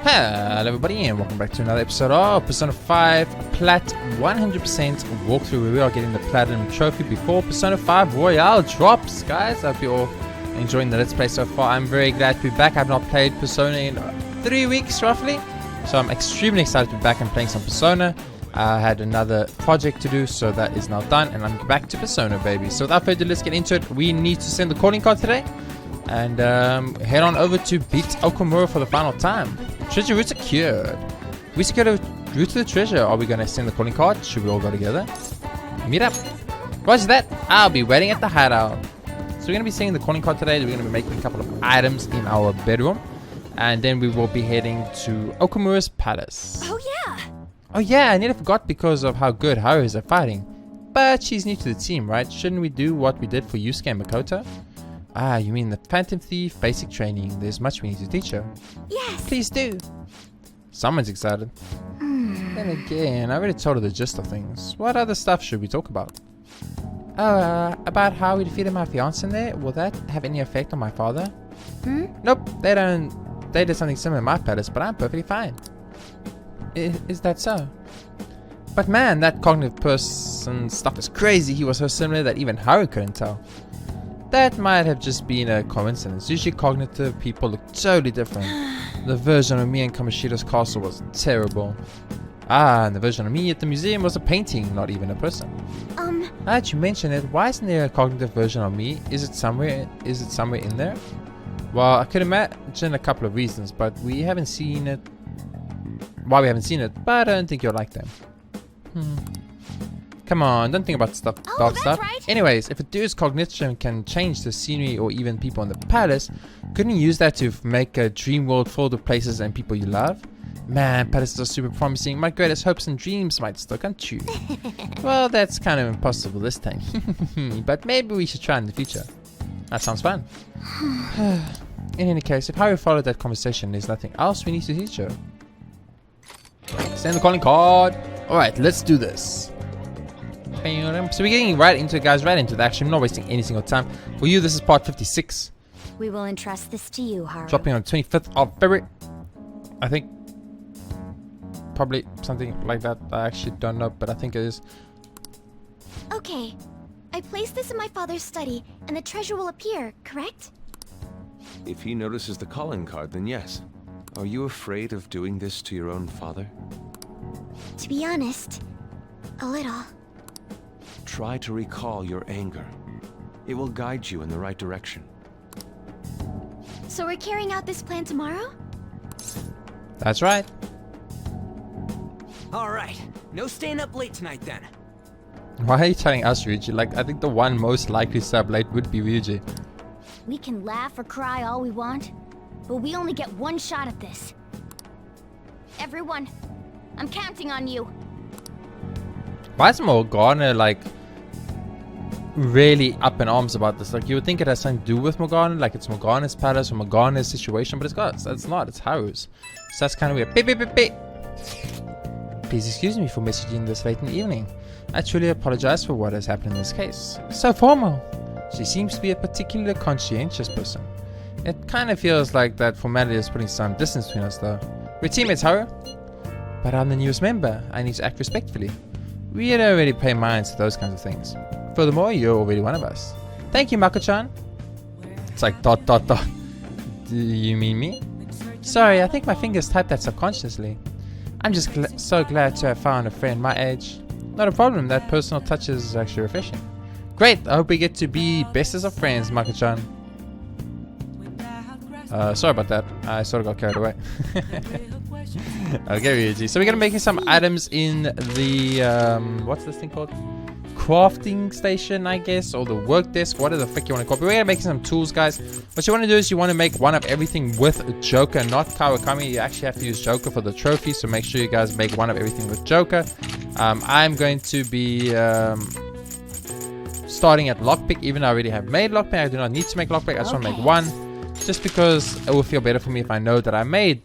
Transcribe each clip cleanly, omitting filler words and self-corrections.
Hello everybody and welcome back to another episode of Persona 5 Plat 100% walkthrough, where we are getting the Platinum Trophy before Persona 5 Royale drops. Guys, I hope you're all enjoying the Let's Play so far. I'm very glad to be back. I've not played Persona in 3 weeks roughly, so I'm extremely excited to be back and playing some Persona. I had another project to do, so that is now done and I'm back to Persona, baby. So without further ado, let's get into it. We need to send the calling card today and head on over to beat Okamura for the final time. Treasure route secured. We secured a route to the treasure. Are we going to send the calling card? Should we all go together? Meet up. Roger that. I'll be waiting at the hideout. So we're going to be sending the calling card today. We're going to be making a couple of items in our bedroom. And then we will be heading to Okamura's palace. Oh yeah. Oh yeah, I nearly forgot because of how good Haru is at fighting. But she's new to the team, right? Shouldn't we do what we did for Yusuke and Makoto? Ah, you mean the Phantom Thief basic training. There's much we need to teach her. Yes. Please do. Someone's excited. Then again, I already told her the gist of things. What other stuff should we talk about? About how we defeated my fiance in there. Will that have any effect on my father? Nope, they don't. They did something similar in my palace, but I'm perfectly fine. Is that so? But man, that cognitive person stuff is crazy. He was so similar that even Haru couldn't tell. That might have just been a coincidence. Usually cognitive people look totally different. The version of me in Kamoshida's castle was terrible. Ah, and the version of me at the museum was a painting, not even a person. Now that you mention it, why isn't there a cognitive version of me? Is it somewhere in there? Well, I could imagine a couple of reasons, but we haven't seen it. Why we haven't seen it, but I don't think you'll like them. Come on, don't think about dark stuff. Right. Anyways, if a dude's cognition can change the scenery or even people in the palace, couldn't you use that to make a dream world filled with places and people you love? Man, palaces are super promising. My greatest hopes and dreams might still come true. Well, that's kind of impossible this time. But maybe we should try in the future. That sounds fun. In any case, if Haru followed that conversation, there's nothing else we need to teach her. Send the calling card. Alright, let's do this. So we're getting right into it, guys, right into the action. I'm not wasting any single time. For you, this is part 56. We will entrust this to you, Haru. Dropping on the 25th of February. I think. Probably something like that. I actually don't know, but I think it is. Okay. I placed this in my father's study, and the treasure will appear, correct? If he notices the calling card, then yes. Are you afraid of doing this to your own father? To be honest, a little. Try to recall your anger. It will guide you in the right direction. So we're carrying out this plan tomorrow? That's right. Alright, no staying up late tonight then. Why are you telling us, Ryuji? Like, I think the one most likely to stay up late would be Ryuji. We can laugh or cry all we want, but we only get one shot at this. Everyone, I'm counting on you. Why is Morgana, like, really up in arms about this? Like, you would think it has something to do with Morgana, like it's Morgana's palace or Morgana's situation, but it's not, it's Haru's. So that's kind of weird. Beep, beep, beep, beep. Please excuse me for messaging this late in the evening. I truly apologize for what has happened in this case. So formal. She seems to be a particularly conscientious person. It kind of feels like that formality is putting some distance between us though. We're teammates, Haru. But I'm the newest member. I need to act respectfully. We don't really pay minds to those kinds of things. Furthermore, you're already one of us. Thank you, Mako-chan. It's like ... Do you mean me? Sorry, I think my fingers typed that subconsciously. I'm just so glad to have found a friend my age. Not a problem, that personal touch is actually refreshing. Great, I hope we get to be bestest of friends, Mako-chan. Sorry about that, I sort of got carried away. Okay, Ryuji. So we're gonna make some items in the what's this thing called? Crafting station, I guess, or the work desk, whatever the frick you want to call it. But we're gonna make some tools, guys. What you want to do is you want to make one of everything with Joker, not Kawakami. You actually have to use Joker for the trophy, so make sure you guys make one of everything with Joker. I'm going to be starting at lockpick, even though I already have made lockpick. I do not need to make lockpick. I just want to make one, just because it will feel better for me if I know that I made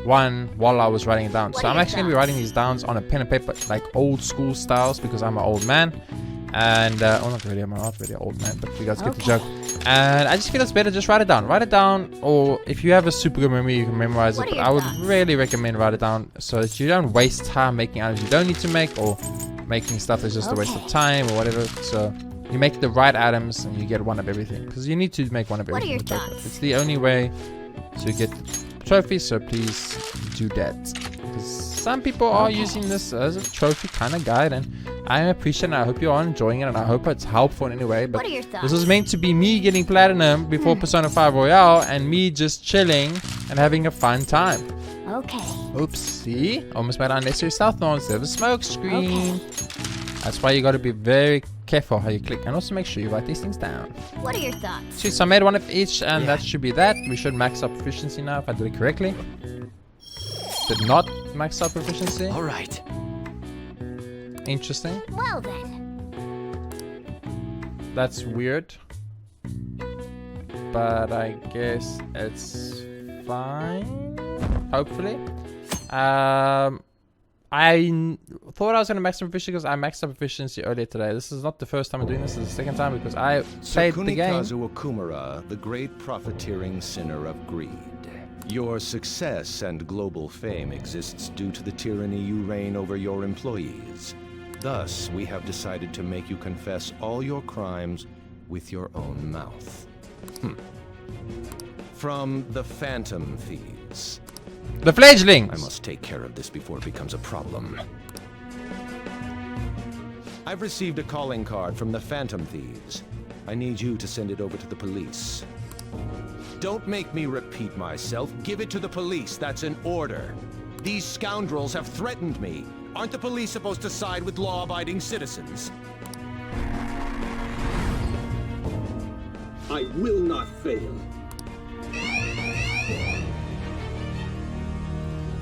one while I was writing it down. So I'm actually gonna be writing these down on a pen and paper, like old school styles, because I'm an old man. And oh, not really, I'm not really an old man, but you guys get the joke. And I just feel it's better just write it down. Write it down, or if you have a super good memory, you can memorize it. What are But your I would thoughts? really recommend write it down so that you don't waste time making items you don't need to make, or making stuff that's just a waste of Okay. time or whatever. So you make the right items and you get one of everything, because you need to make one of What are everything. your with Joker. thoughts? It's the only way to get trophies, so please do that. Because some people are using this as a trophy kind of guide, and I appreciate it. I hope you are enjoying it, and I hope it's helpful in any way. But What are your this thoughts? was meant to be me getting platinum before Persona 5 Royale, and me just chilling and having a fun time. Okay. Oops, see? Almost made unnecessary stealth mode instead of a smoke screen. That's why you got to be very careful how you click, and also make sure you write these things down. What are your thoughts? Sweet, so I made one of each, and that should be that. We should max out proficiency now if I did it correctly. Did not max out proficiency. All right. Interesting. Well then. That's weird. But I guess it's fine. Hopefully. I thought I was going to max out proficiency because I maxed out proficiency earlier today. This is not the first time I'm doing this. This is the second time because I played the game. Kunikazu Okumura, the great profiteering sinner of greed. Your success and global fame exists due to the tyranny you reign over your employees. Thus, we have decided to make you confess all your crimes with your own mouth. From the Phantom Thieves. The fledglings! I must take care of this before it becomes a problem. I've received a calling card from the Phantom Thieves. I need you to send it over to the police. Don't make me repeat myself. Give it to the police. That's an order. These scoundrels have threatened me. Aren't the police supposed to side with law-abiding citizens? I will not fail.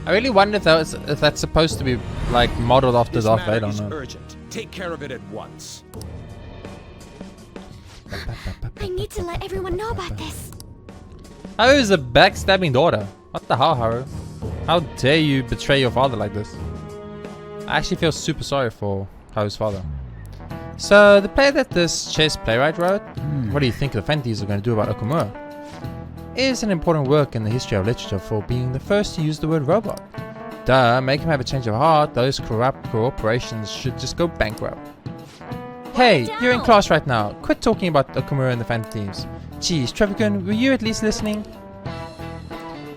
I really wonder though if that's supposed to be like modeled after This Darth matter Vader or is not. urgent. Take care of it at once. I need to let everyone know about this. Haru is a backstabbing daughter. What the hell, Haru? How dare you betray your father like this? I actually feel super sorry for Haru's father. So, the play that this chess playwright wrote, what do you think the Fanties are going to do about Okumura? Is an important work in the history of literature for being the first to use the word robot. Duh, make him have a change of heart, those corrupt corporations should just go bankrupt. Hey, you're in class right now. Quit talking about Okumura and the Fanties. Geez, Trevican, were you at least listening?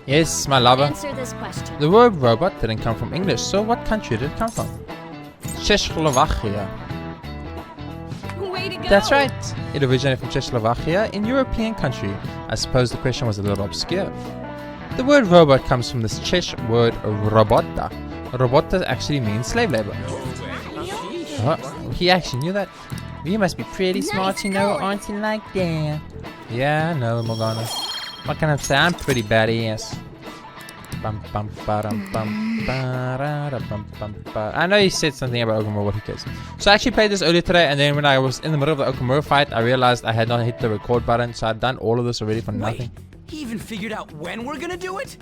Yes, my lover. Answer this question. The word robot didn't come from English, so what country did it come from? Czechoslovakia. Way to go. That's right. It originated from Czechoslovakia, in European country. I suppose the question was a little obscure. The word robot comes from this Czech word robota. Robota actually means slave labor. Oh, he actually knew that. You must be pretty Nice smart, you know, going. aren't you like that? Yeah, I know, Morgana. What can I say? I'm pretty badass. Bum, bum, ba-dum, bum, ba-da-da, bum, bum, ba. I know you said something about Okumura, what who cares? So I actually played this earlier today, and then when I was in the middle of the Okumura fight, I realized I had not hit the record button, so I'd done all of this already for nothing. Wait, he even figured out when we're gonna do it?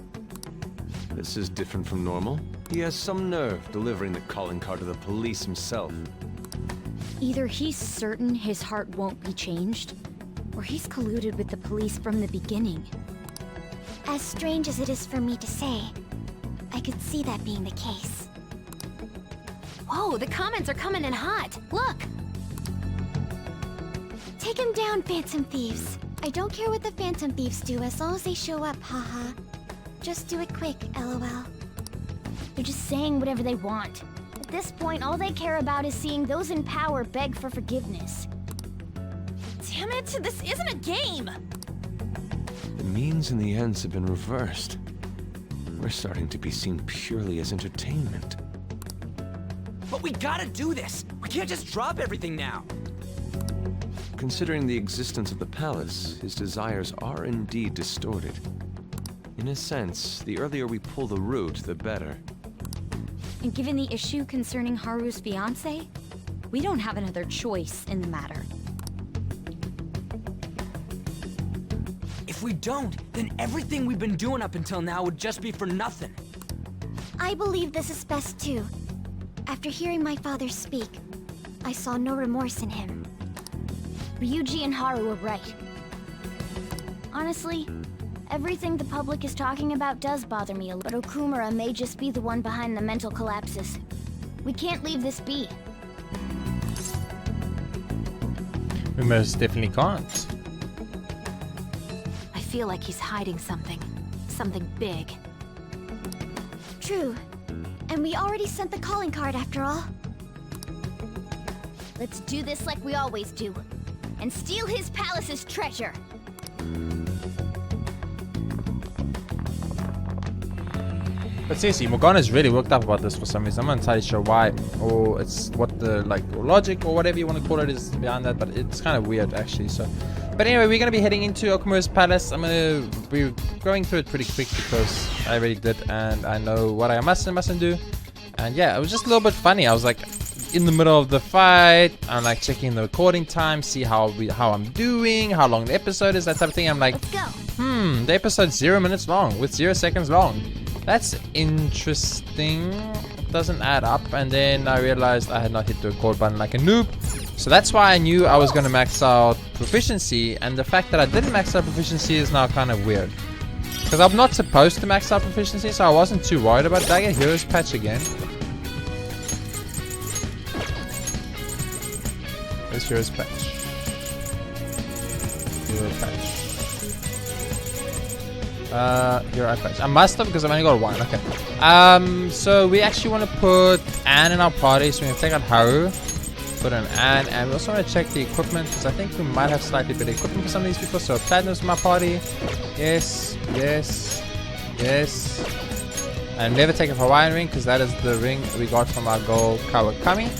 This is different from normal. He has some nerve delivering the calling card to the police himself. Either he's certain his heart won't be changed, or he's colluded with the police from the beginning. As strange as it is for me to say, I could see that being the case. Whoa, the comments are coming in hot. Look! Take him down, Phantom Thieves. I don't care what the Phantom Thieves do as long as they show up, haha. Just do it quick, lol. They're just saying whatever they want. At this point, all they care about is seeing those in power beg for forgiveness. Damn it, this isn't a game! The means and the ends have been reversed. We're starting to be seen purely as entertainment. But we gotta do this. We can't just drop everything now. Considering the existence of the palace, his desires are indeed distorted. In a sense, the earlier we pull the root, the better. And given the issue concerning Haru's fiancé, we don't have another choice in the matter. If we don't, then everything we've been doing up until now would just be for nothing. I believe this is best too. After hearing my father speak, I saw no remorse in him. Ryuji and Haru were right. Honestly, everything the public is talking about does bother me a little, but Okumura may just be the one behind the mental collapses. We can't leave this be. We most definitely can't. I feel like he's hiding something. Something big. True. And we already sent the calling card after all. Let's do this like we always do. And steal his palace's treasure. But seriously, Morgana's really worked up about this for some reason. I'm not entirely sure why, or it's what the logic or whatever you want to call it is behind that, but it's kind of weird actually. So, but anyway, we're gonna be heading into Okumura's palace. I'm gonna be going through it pretty quick because I already did, and I know what I must and mustn't do. And yeah, it was just a little bit funny. I was like in the middle of the fight, I'm like checking the recording time, see how I'm doing, how long the episode is, that type of thing. I'm like, Let's go. the episode's 0 minutes long with 0 seconds long. That's interesting. Doesn't add up. And then I realized I had not hit the record button like a noob. So that's why I knew I was going to max out proficiency. And the fact that I didn't max out proficiency is now kind of weird. Because I'm not supposed to max out proficiency, so I wasn't too worried about it. Did I get Heroes Patch again? Where's Heroes Patch? Hero Patch. Hero Patch. I must have because I've only got one. Okay. So we actually want to put Anne in our party, so we're gonna take out Haru, put in Anne, and we also want to check the equipment because I think we might have slightly better equipment for some of these people. So Platinum's in my party. Yes, yes, yes. And never take a Hawaiian ring because that is the ring we got from our girl Kawakami.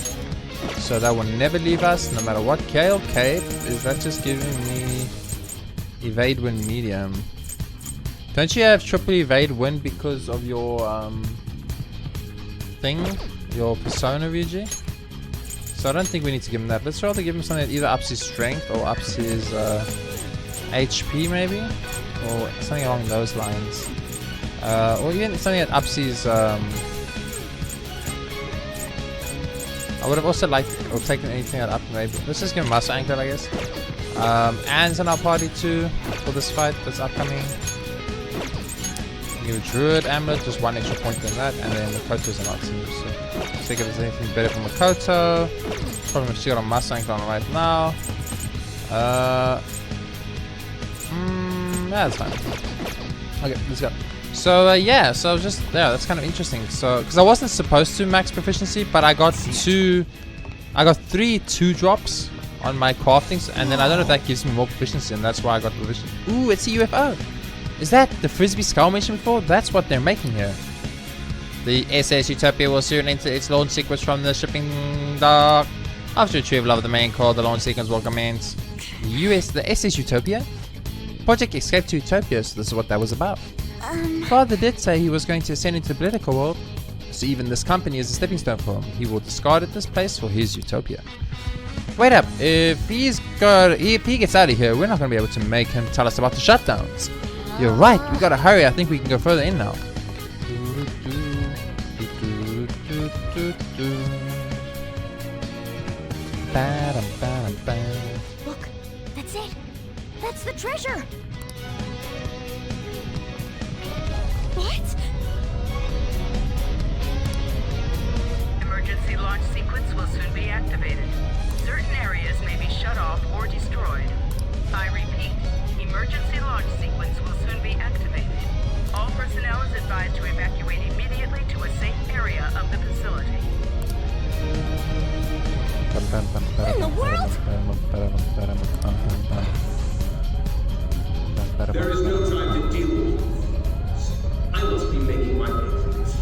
So that will never leave us, no matter what. Kale Cape, is that just giving me evade win medium? Don't you have triple evade win because of your thing, your persona VG? So I don't think we need to give him that. Let's rather give him something that either ups his strength or ups his HP maybe, or something along those lines. Or even something that ups his. I would have also liked or taken anything that up maybe. Let's just give him Muscle Anklet, I guess. Anne's in our party too for this fight that's upcoming. Give a Druid Amulet, just one extra point than that, and then Makoto's an art team. So see if there's anything better for Makoto. Probably she got a Muscle Anklet on right now. Yeah, that's fine. Okay, let's go. So yeah, so just that's kind of interesting. So because I wasn't supposed to max proficiency, but I got 3 2-drops on my craftings, and then I don't know if that gives me more proficiency, and that's why I got proficiency. Ooh, it's a UFO. Is that the Frisbee skull mentioned before? That's what they're making here. The SS Utopia will soon enter its launch sequence from the shipping dock. After retrieval of the main core, the launch sequence will commence. The SS Utopia? Project Escape to Utopia, so this is what that was about. Father did say he was going to ascend into the political world, so even this company is a stepping stone for him. He will discard at this place for his utopia. Wait up, if he gets out of here, we're not going to be able to make him tell us about the shutdowns. You're right, we gotta hurry. I think we can go further in now. Look, that's it. That's the treasure. What? Emergency launch sequence will soon be activated. Certain areas may be shut off or destroyed. I repeat, emergency launch sequence will soon be activated. All personnel is advised to evacuate immediately to a safe area of the facility. What in the world? There is no time to deal with this. I must be making my business.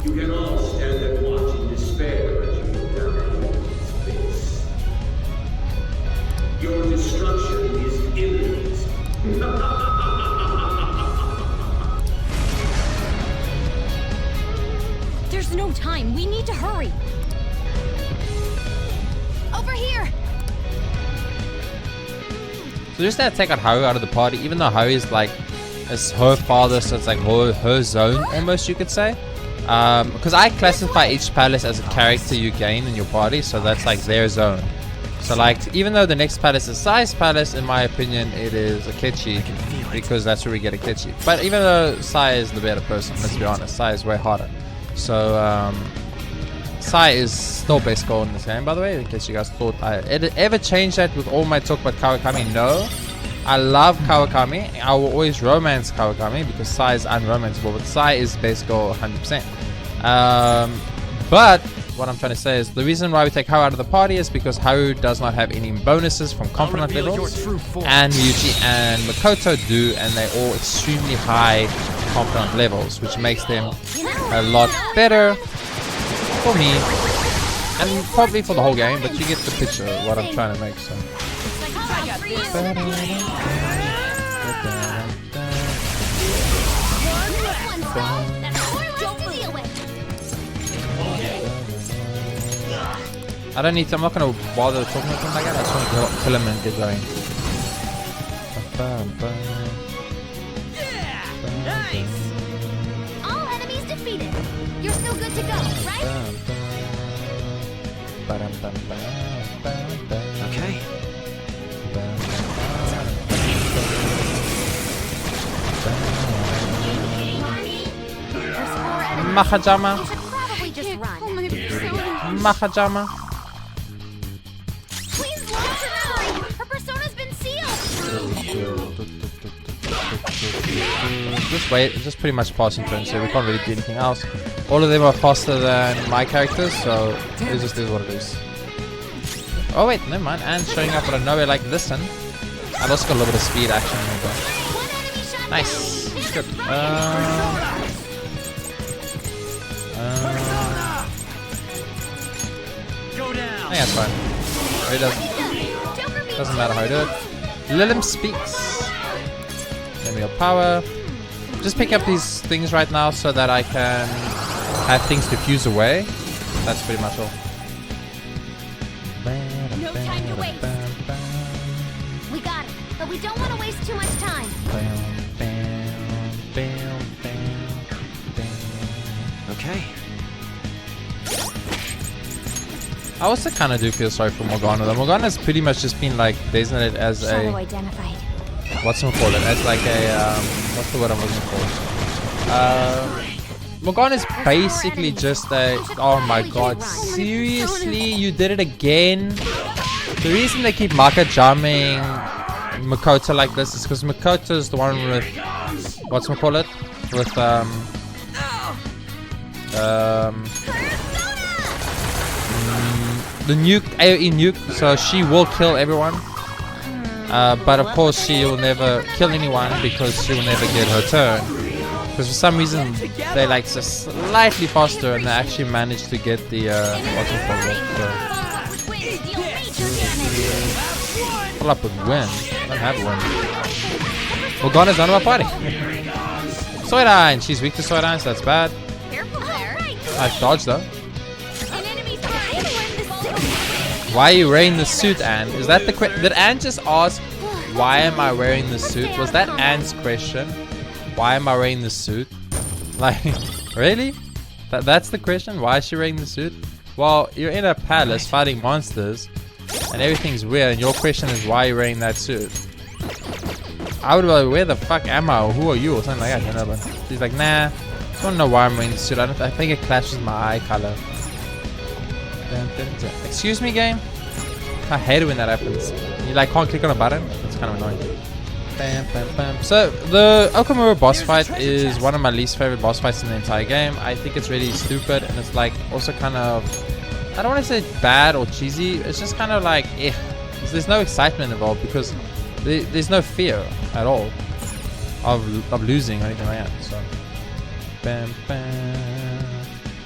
You can all stand and watch in despair as you go down into space. Your destruction is imminent. There's no time. We need to hurry. Over here. So just to take out Haru out of the party, even though Haru is like, it's her father, so it's like her zone almost, you could say. Because I classify each palace as a character you gain in your party, so that's like their zone. So like, even though the next palace is Sai's palace, in my opinion, it is Akechi. because that's where we get Akechi. But even though Sai is the better person, let's be honest, Sai is way harder. So Sai is still best goal in this game, by the way, in case you guys thought I ever changed that with all my talk about Kawakami. No, I love Kawakami. I will always romance Kawakami because Sai is unromanceable, but Sai is best goal 100%. But what I'm trying to say is the reason why we take Haru out of the party is because Haru does not have any bonuses from component levels, and Ryuji and Makoto do, and they're all extremely high component levels, which makes them a lot better for me, and probably for the whole game, but you get the picture of what I'm trying to make. So I don't need to, I'm not going to bother talking with him like that. I just want to kill him and get going. All enemies defeated. You're still good to go, right? Okay. Mahajama. You should probably just run. Mahajama. Please launch her memory. Her persona's been sealed. Just wait, it's just pretty much passing turns, so we can't really do anything else. All of them are faster than my characters, so it just is what it is. Oh wait, never mind, and showing up out of nowhere like this one. I've also got a little bit of speed action in there. Nice, it's good. I think that's fine. It doesn't matter how I do it. Lilim speaks. Emerald power. Just pick up these things right now so that I can have things diffuse away. That's pretty much all. No time to waste. We got it, but we don't want to waste too much time. Okay. I also kind of do feel sorry for Morgana though. Morgana's pretty much just been like designated as Shadow a identified. what's it called? As like a what's the word I'm looking for? Morgana's basically just a, oh my god, seriously, you did it again. The reason they keep Maka jamming Makoto like this is because Makoto's the one with what's it called it? With the nuke, AoE nuke, so she will kill everyone. But of course she will never kill anyone because she will never get her turn. Because for some reason they like just slightly faster and they actually managed to get the what's it called? Pull up with win. I don't have a win. Morgana's none of my party. Soiran, she's weak to Soiran, so that's bad. I dodged though. Why are you wearing the suit, Anne? Is that the question? Did Anne just ask, why am I wearing the suit? Was that Anne's question? Why am I wearing the suit? Like, really? That's the question? Why is she wearing the suit? Well, you're in a palace fighting monsters and everything's weird and your question is why are you wearing that suit? I would be like, where the fuck am I? Or who are you? Or something like that, you know, but she's like, nah, I don't know why I'm wearing the suit. I think it clashes my eye color. Excuse me, game? I hate it when that happens. You like can't click on a button. It's kind of annoying. Bam, bam, bam. So the Okamura boss fight is one of my least favorite boss fights in the entire game. I think it's really stupid and it's like also kind of, I don't want to say bad or cheesy. It's just kind of like, there's no excitement involved because there's no fear at all of losing or anything like that. So, bam, bam,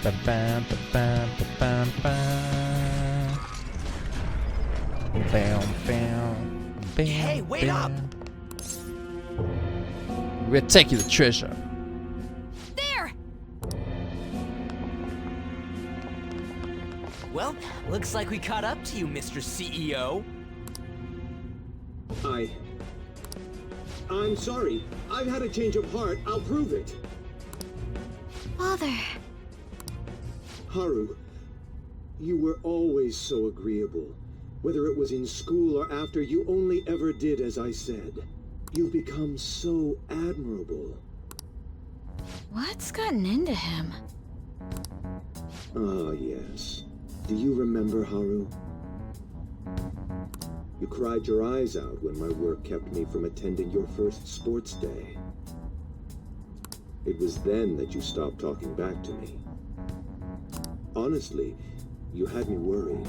bam, bam, bam, bam, bam. Bam, bam, bam. Hey, wait up! We'll take you the treasure. There! Well, looks like we caught up to you, Mr. CEO. I'm sorry. I've had a change of heart. I'll prove it. Father. Haru, you were always so agreeable. Whether it was in school or after, you only ever did as I said. You've become so admirable. What's gotten into him? Ah, yes. Do you remember, Haru? You cried your eyes out when my work kept me from attending your first sports day. It was then that you stopped talking back to me. Honestly, you had me worried.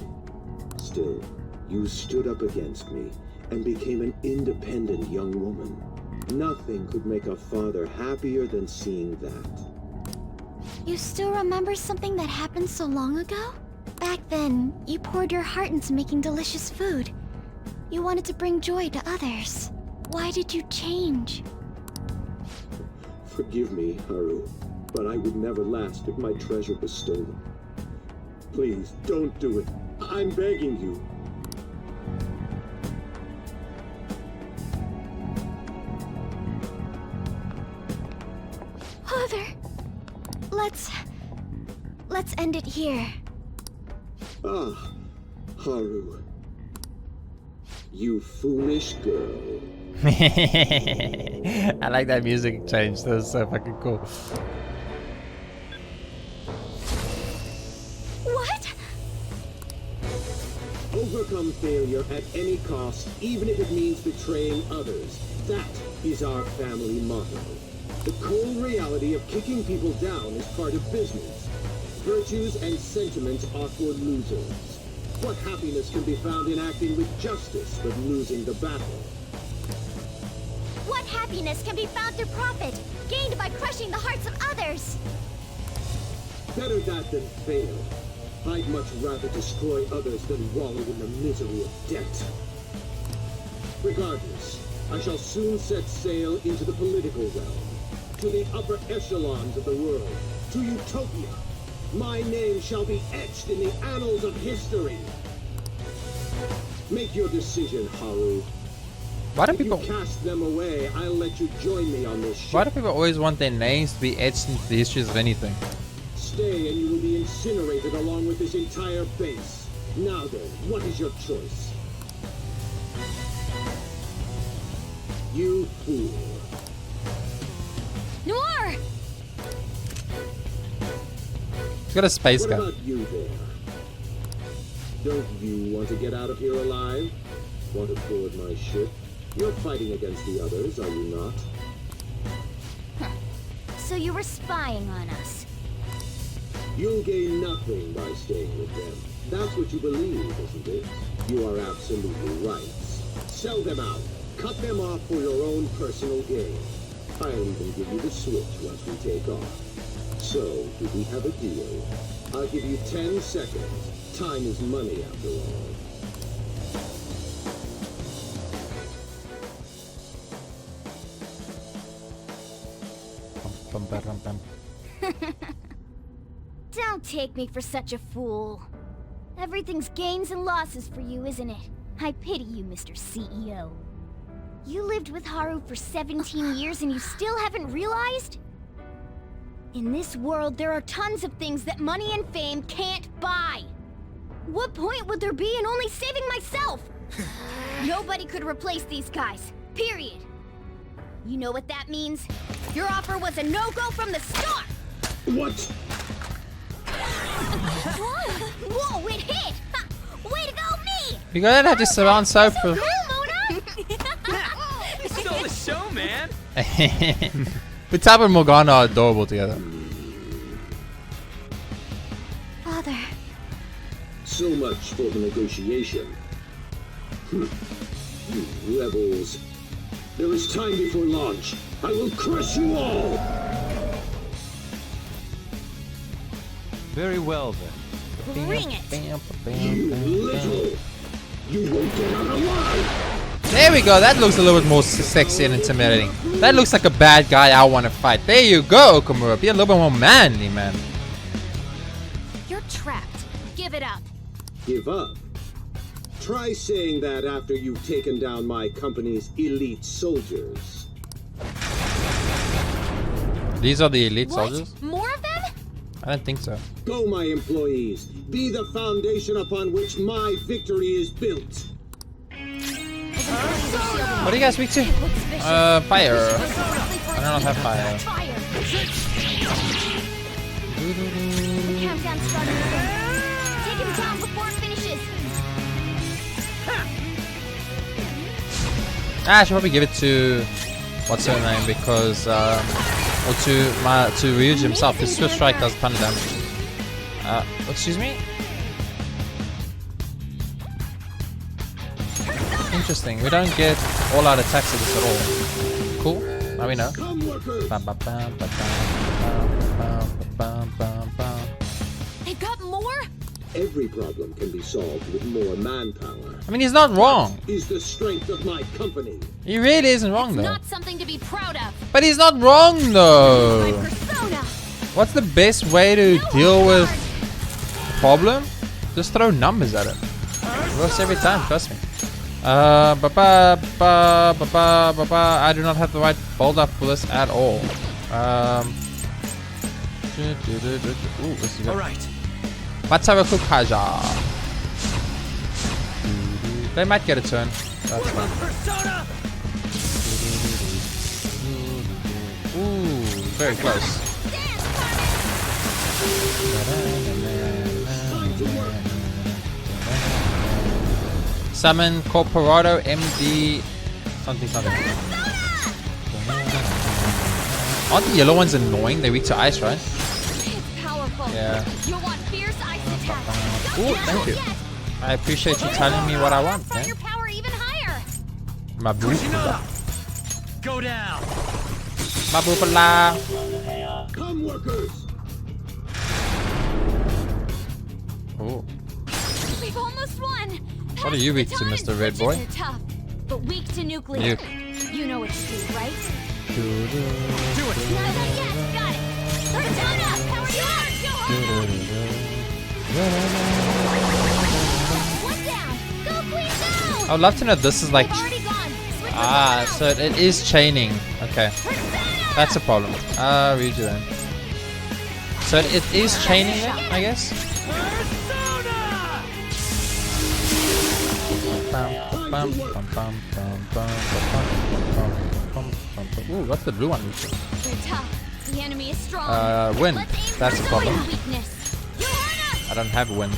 Still, you stood up against me and became an independent young woman. Nothing could make a father happier than seeing that. You still remember something that happened so long ago? Back then, you poured your heart into making delicious food. You wanted to bring joy to others. Why did you change? Forgive me, Haru, but I would never last if my treasure was stolen. Please, don't do it. I'm begging you. Father, let's end it here. Ah, Haru. You foolish girl. I like that music change. That was so fucking cool. What? Overcome failure at any cost, even if it means betraying others. That is our family motto. The cold reality of kicking people down is part of business. Virtues and sentiments are for losers. What happiness can be found in acting with justice but losing the battle? What happiness can be found through profit, gained by crushing the hearts of others? Better that than fail. I'd much rather destroy others than wallow in the misery of debt. Regardless, I shall soon set sail into the political realm, to the upper echelons of the world, to Utopia. My name shall be etched in the annals of history. Make your decision, Haru. Why do If people? you cast them away, I'll let you join me on this ship. Why do people always want their names to be etched into the histories of anything? Stay and you will be incinerated along with this entire base. Now then, what is your choice? You fool. Noir! He's got a space What gun. about you there? Don't you want to get out of here alive? Want to board my ship? You're fighting against the others, are you not? So you were spying on us. You'll gain nothing by staying with them. That's what you believe, isn't it? You are absolutely right. Sell them out. Cut them off for your own personal gain. I'll even give you the switch once we take off. So, do we have a deal? I'll give you 10 seconds. Time is money after all. Bum, bum, bum, bum. Don't take me for such a fool. Everything's gains and losses for you, isn't it? I pity you, Mr. CEO. You lived with Haru for 17 years and you still haven't realized? In this world, there are tons of things that money and fame can't buy. What point would there be in only saving myself? Nobody could replace these guys, period. You know what that means? Your offer was a no-go from the start! What? Whoa, it hit! Ha, way to go, me! You gotta have to surround soap for. Cool, Mona! You stole the show, man. But Tab and Morgana are adorable together. Father, So much for the negotiation. You rebels. There is time before launch. I will crush you all! Very well, then. bring it! You little! You won't get out alive! There we go. That looks a little bit more sexy and intimidating. That looks like a bad guy I want to fight. There you go, Okamura. Be a little bit more manly, man. You're trapped. Give it up. Give up? Try saying that after you've taken down my company's elite soldiers. These are the elite What? soldiers? More of them? I don't think so. Go, my employees. Be the foundation upon which my victory is built. His employees are shielding. What are you guys weak to? It looks vicious. Fire. Especially for I don't have fire. Fire. The countdown's starting again. Take him down before it finishes. I should probably give it to what's her name because or to Ryuji himself. His Swift Strike does a ton of damage. Excuse me? Interesting. We don't get all out attacks of this at all. Cool. Now we know. Come, workers! Bam, bam, bam, bam, bam, bam, bam, bam. They've got more? Every problem can be solved with more manpower. I mean, he's not wrong. Is the strength of my company. He really isn't wrong It's though. not something to be proud of. But he's not wrong My though. persona. What's the best way to deal with a problem? Just throw numbers at it. It works every time, trust me. I do not have the right build up for this at all. Ooh, this is good. All right. Mataraku Kaja. They might get a turn. That's fine. Persona. Ooh, very close. Summon Corporado MD something something. Aren't the yellow ones annoying? They're weak to ice, right? It's powerful. Yeah. You'll want fierce ice attack. Ooh, thank you. I appreciate you telling me what I want. Fire Yeah? power even higher. Mabupa. Go down. Mabupala. Come, workers! Ooh. We've almost won. What are you weak to, Mr. Red Boy? Are tough, but weak to nuclear. You know what to do, right? Do it. No, not yet. Got it. Persona, power you up. One down. Go, Queen, go. I would love to know if this is like They've already gone. Switch so it is chaining. Okay. That's a problem. Read you then. So it is chaining then, I guess. Ooh, what's the blue one? They're tough. The enemy is strong. Wind. Let's aim That's a for problem. the weakness. You heard us. I don't have wind.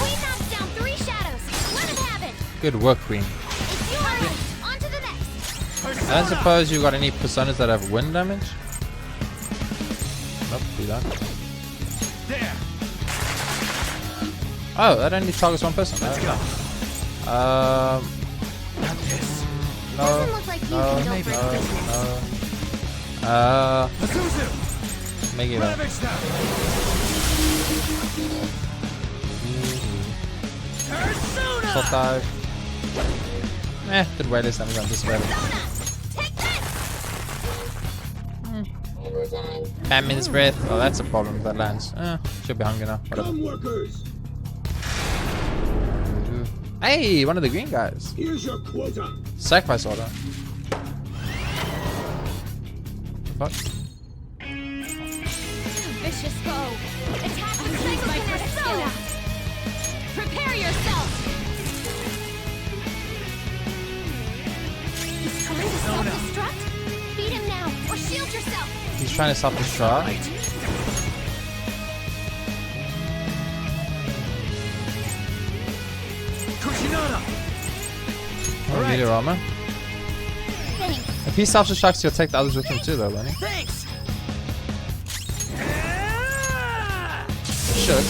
Queen knocks down 3 shadows. Let him have it. Good work, Queen. It's yours. On to the next. I don't suppose you got any personas that have wind damage? Nope, do that. There. Oh, that only targets one person. Let's go. No, Doesn't look like you no, can go no, for no. Azuzu. Make it up. Ravage now. Persona. Shot dive. Did way less damage on this way. Take this. Batman's breath. Oh, that's a problem if that lands. Should be hungry now. Whatever. Come, workers! Hey, one of the green guys. Here's your quota. Sacrifice order. Fuck. Vicious foe. Attack the cycle persona. Prepare yourself. He's trying to self-destruct. Beat him now, or shield yourself. He's trying to self-destruct. Kushinada. Oh, meter armor. Thanks. If he self-destructs, you'll take the others with him too, though, Lenny. Thanks. Should.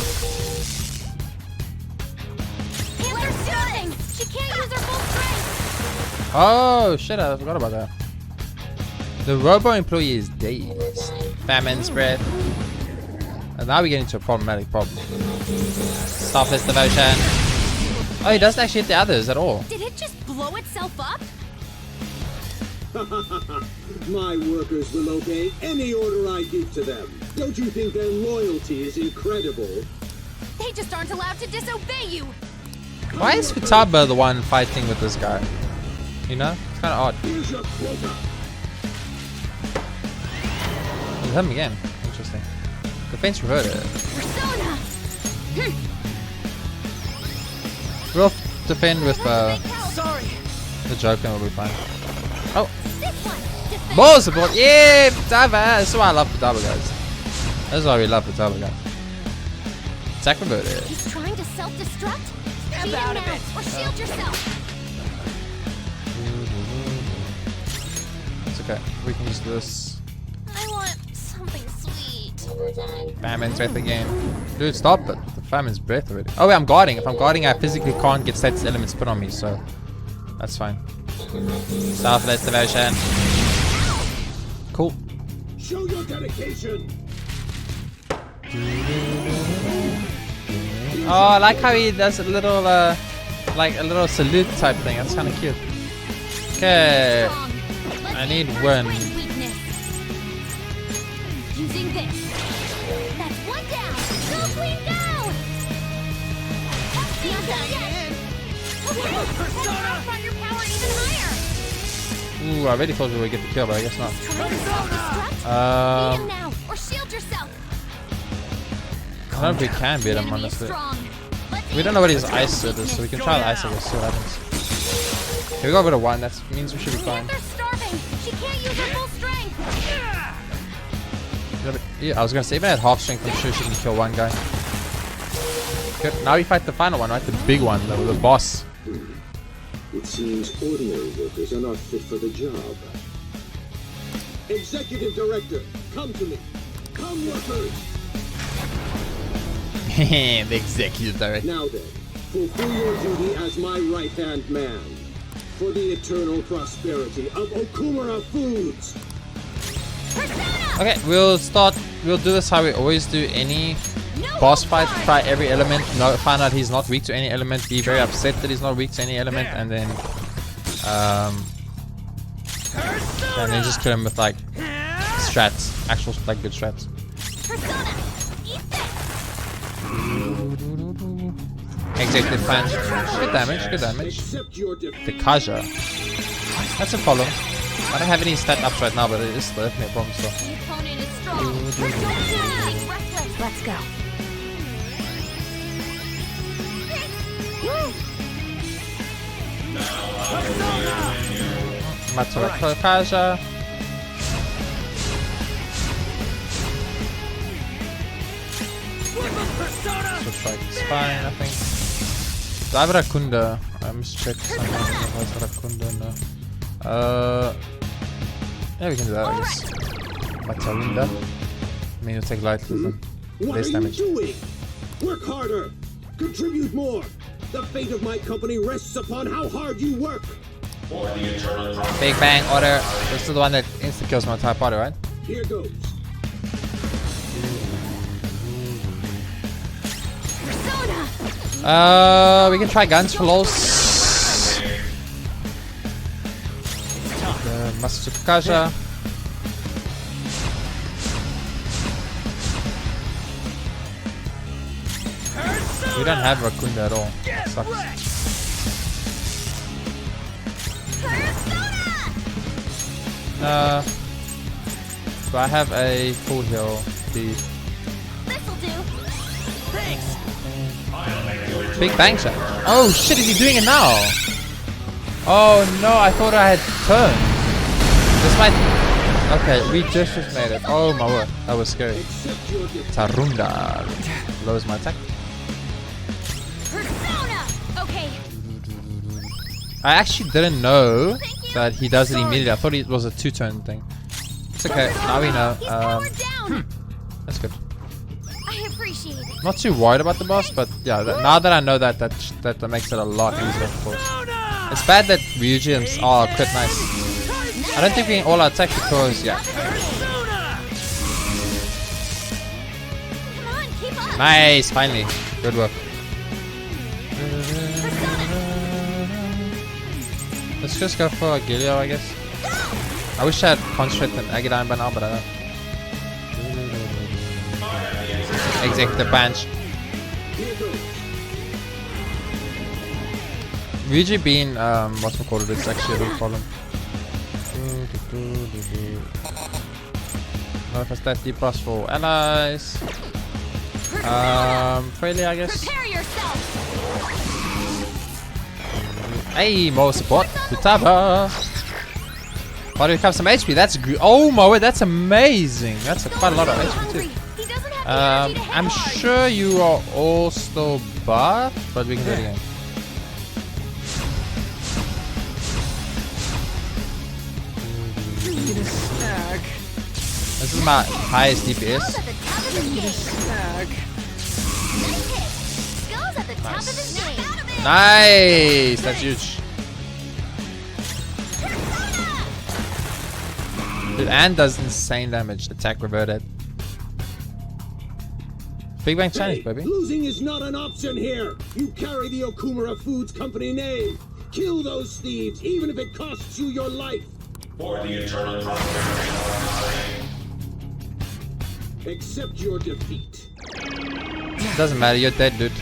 Healer's shooting. She can't use her full strength. Oh, shit, I forgot about that. The robo employee is dazed. Famine's breath. And now we get into a problematic problem. Selfless devotion. Oh, he doesn't actually hit the others at all. Did it just blow itself up? My workers will obey any order I give to them. Don't you think their loyalty is incredible? They just aren't allowed to disobey you. Why is Futaba the one fighting with this guy? You know? It's kind of odd. Here's your quota. It's him again. Interesting. Defense reverted. Persona. Real defend with Sorry. the Joker and we'll be fine. Oh, This one. Defend. more support! Yeah, Futaba! That's why I love Futaba, guys. That's why we love Futaba, guys. Attack reverted. He's trying to self-destruct? Step Beat out him of now, it. or shield yourself. It's okay. We can use this. I want something sweet. Famine's breath again. Dude, stop it. The famine's breath already. Oh wait, I'm guarding. If I'm guarding, I physically can't get status elements put on me, so that's fine. Selfless devotion. Cool. Show your dedication. Oh, I like how he does a little, like a little salute type thing. That's kind of cute. Okay. Strong. Let's I need aim for one. his weakness. Using this. That's one down. Go, Queen, go! Not done yet. Okay, Persona! Find your power even higher. Ooh, I really thought we would get the kill, but I guess not. Trying to self-destruct? Beat him now, or shield yourself. I don't know if we can beat him, Enemy honestly. strong. Let's We don't know what his ice set is, so we can try the ice, I guess, see what happens. Okay, we got rid of one, that means we should be fine. They're starving. She can't use her full strength. Yeah, I was gonna say, even at half strength, I'm sure she can kill one guy. Good, now we fight the final one, right? The big one, the boss. It seems ordinary workers are not fit for the job. Executive Director, come to me. Come, workers! The executive director. Now then, fulfill your duty as my right-hand man. For the eternal prosperity of Okumura Foods. Okay, we'll do this how we always do any boss fight. Try every element, find out he's not weak to any element, be very upset that he's not weak to any element, and then just kill him with like strats, actual like good strats. Persona, eat this. Executive plan. Good damage, good damage. Accept your defeat. The Kaja. That's a problem. I don't have any stat ups right now, but it is definitely a problem still. The opponent is strong. Persona, reckless. Let's go. Matsura Kaja. So strike is fine, I think. Rakunda. I must check something. Rakunda, no. Yeah, we can do that, I guess. Matawinda. I mean, you'll take lightly, but What less are damage. you doing? Work harder. Contribute more. The fate of my company rests upon how hard you work. Big Bang Order. This is the one that insta kills my type order, right? Here goes. Persona. We can try guns for lols. Masukaja. We don't have Rakunda at all. Sucks. Do I have a full heal? Please. This'll do. Thanks. Big bang shot. Oh shit, is he doing it now? Oh no, I thought I had turned. This might... Okay, we just made it. Oh my word, that was scary. Accept your defeat. Tarunda. Lowers my attack. Persona. Okay. I actually didn't know that he does it immediately. I thought it was a 2-turn thing. It's okay, now we know. He's powered down. That's good. I appreciate it. Not too worried about the boss, but yeah, now that I know that makes it a lot easier, of course. It's bad that Ryuji's are quite nice. I don't think we can all attack because, yeah. Come on, keep up. Nice, finally. Good work. Let's just go for Gilio, I guess. I wish I had Concentrate and Agadine by now, but I don't. Executive Branch. Ryuji being, whatchamacallit, it's actually a big problem. Manifest that deep brush for allies. Freely, I guess. Prepare yourself. Hey, more support. Futaba. Why do we have some HP? That's good. Oh my word, that's amazing. That's quite a lot of HP too. I'm sure you are all still buff, but we can do it again. Get a snack. This is my highest DPS. Nice! That's huge. Dude, and does insane damage. Attack reverted. Big Bang Challenge, baby. Losing is not an option here. You carry the Okumura Foods Company name. Kill those thieves, even if it costs you your life. For the eternal prosperity of our society. Accept your defeat. Doesn't matter, you're dead, dude.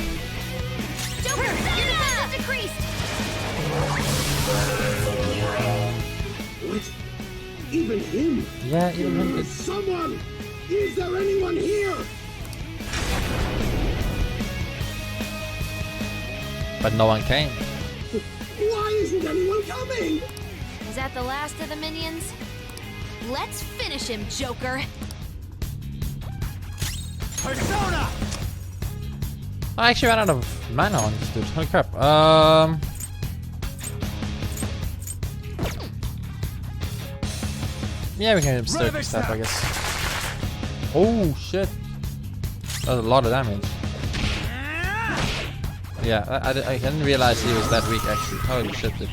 What? Even him? Yeah, even him. Someone! Is there anyone here? But no one came. Why isn't anyone coming? Is that the last of the minions? Let's finish him, Joker. Persona! I actually ran out of mana on this dude. Holy crap. Yeah, we can start this stuff, I guess. Oh shit. That's a lot of damage. Yeah, I didn't realize he was that weak actually. Holy shit, dude.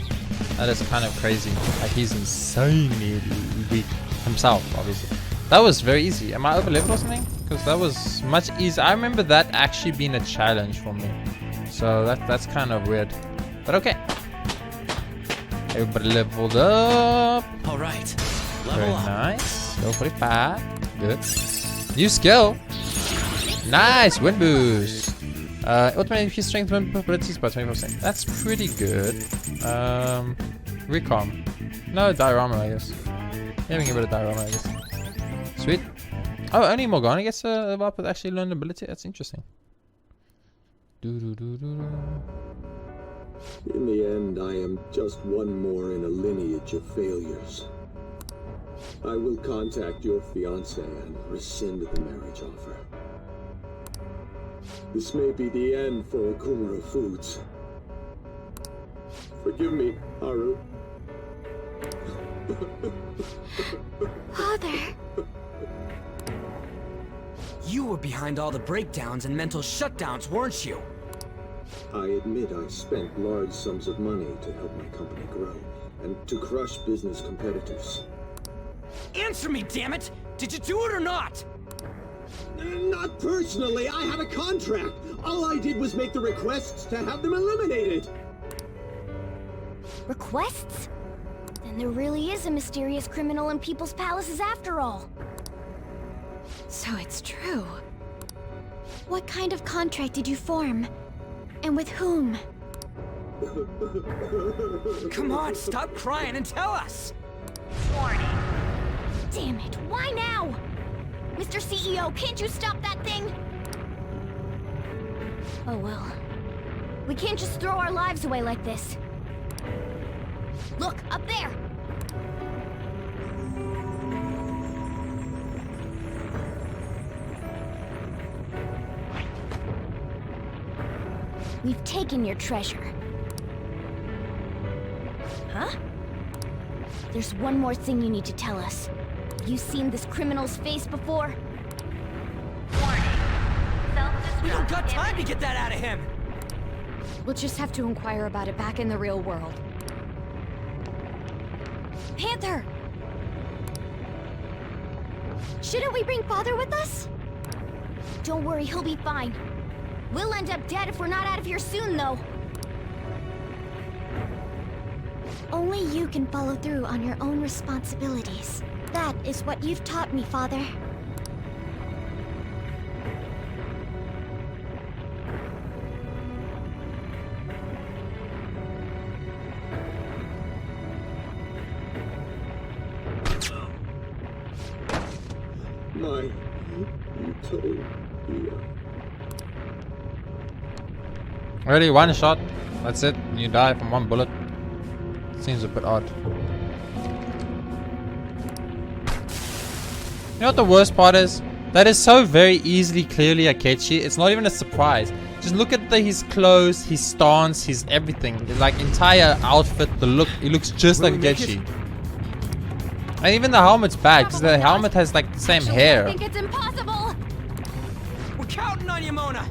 That is kind of crazy. Like, he's insanely weak himself, obviously. That was very easy. Am I over leveled or something? Because that was much easier. I remember that actually being a challenge for me. So that's kind of weird. But okay. Everybody leveled up. Alright. Very nice. Go 45. Good. New skill. Nice. Wind boost. Ultimate increase strength and abilities by 20%. That's pretty good. Recon. No, diorama, I guess. Yeah, we can get rid of diorama, I guess. Sweet. Oh, only Morgana gets a level up with actually learned ability. That's interesting. In the end, I am just one more in a lineage of failures. I will contact your fiancé and rescind the marriage offer. This may be the end for Okumura Foods. Forgive me, Haru. Father. You were behind all the breakdowns and mental shutdowns, weren't you? I admit I spent large sums of money to help my company grow, and to crush business competitors. Answer me, damn it! Did you do it or not? Not personally, I had a contract. All I did was make the requests to have them eliminated. Requests? Then there really is a mysterious criminal in people's palaces after all. So it's true. What kind of contract did you form? And with whom? Come on, stop crying and tell us! Warning. Damn it, why now? Mr. CEO, can't you stop that thing? Oh well. We can't just throw our lives away like this. Look, up there! We've taken your treasure. Huh? There's one more thing you need to tell us. Have you seen this criminal's face before? Warning. We don't got Self-destruct time to get that out of him! We'll just have to inquire about it back in the real world. Panther! Shouldn't we bring Father with us? Don't worry, he'll be fine. We'll end up dead if we're not out of here soon, though. Only you can follow through on your own responsibilities. That is what you've taught me, Father. My utopia. Ready, one shot. That's it. You die from one bullet. Seems a bit odd. You know what the worst part is? That is so very easily, clearly Akechi. It's not even a surprise. Just look at his clothes, his stance, his everything. Like entire outfit, the look. He looks just like Akechi. And even the helmet's bad because the helmet has like the same hair. I think it's impossible. We're counting on you, Mona.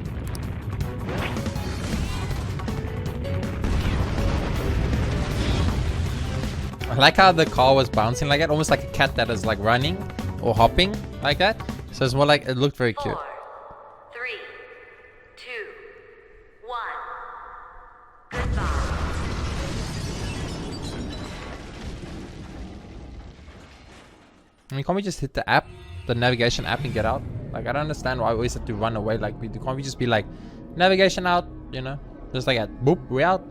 I like how the car was bouncing like that, almost like a cat that is like running or hopping like that. So it's more like, it looked very cute. 4, 3, 2, 1. Goodbye. I mean, can't we just hit the app, the navigation app, and get out? Like, I don't understand why we always have to run away. Like, can't we just be like, navigation out, you know? Just like that, boop, we out.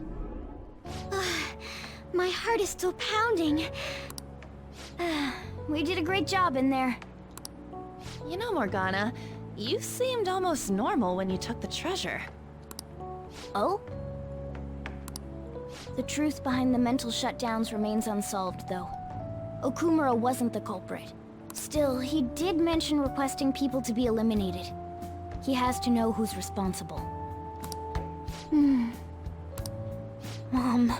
My heart is still pounding. We did a great job in there. You know, Morgana, you seemed almost normal when you took the treasure. Oh? The truth behind the mental shutdowns remains unsolved, though. Okumura wasn't the culprit. Still, he did mention requesting people to be eliminated. He has to know who's responsible. Mom.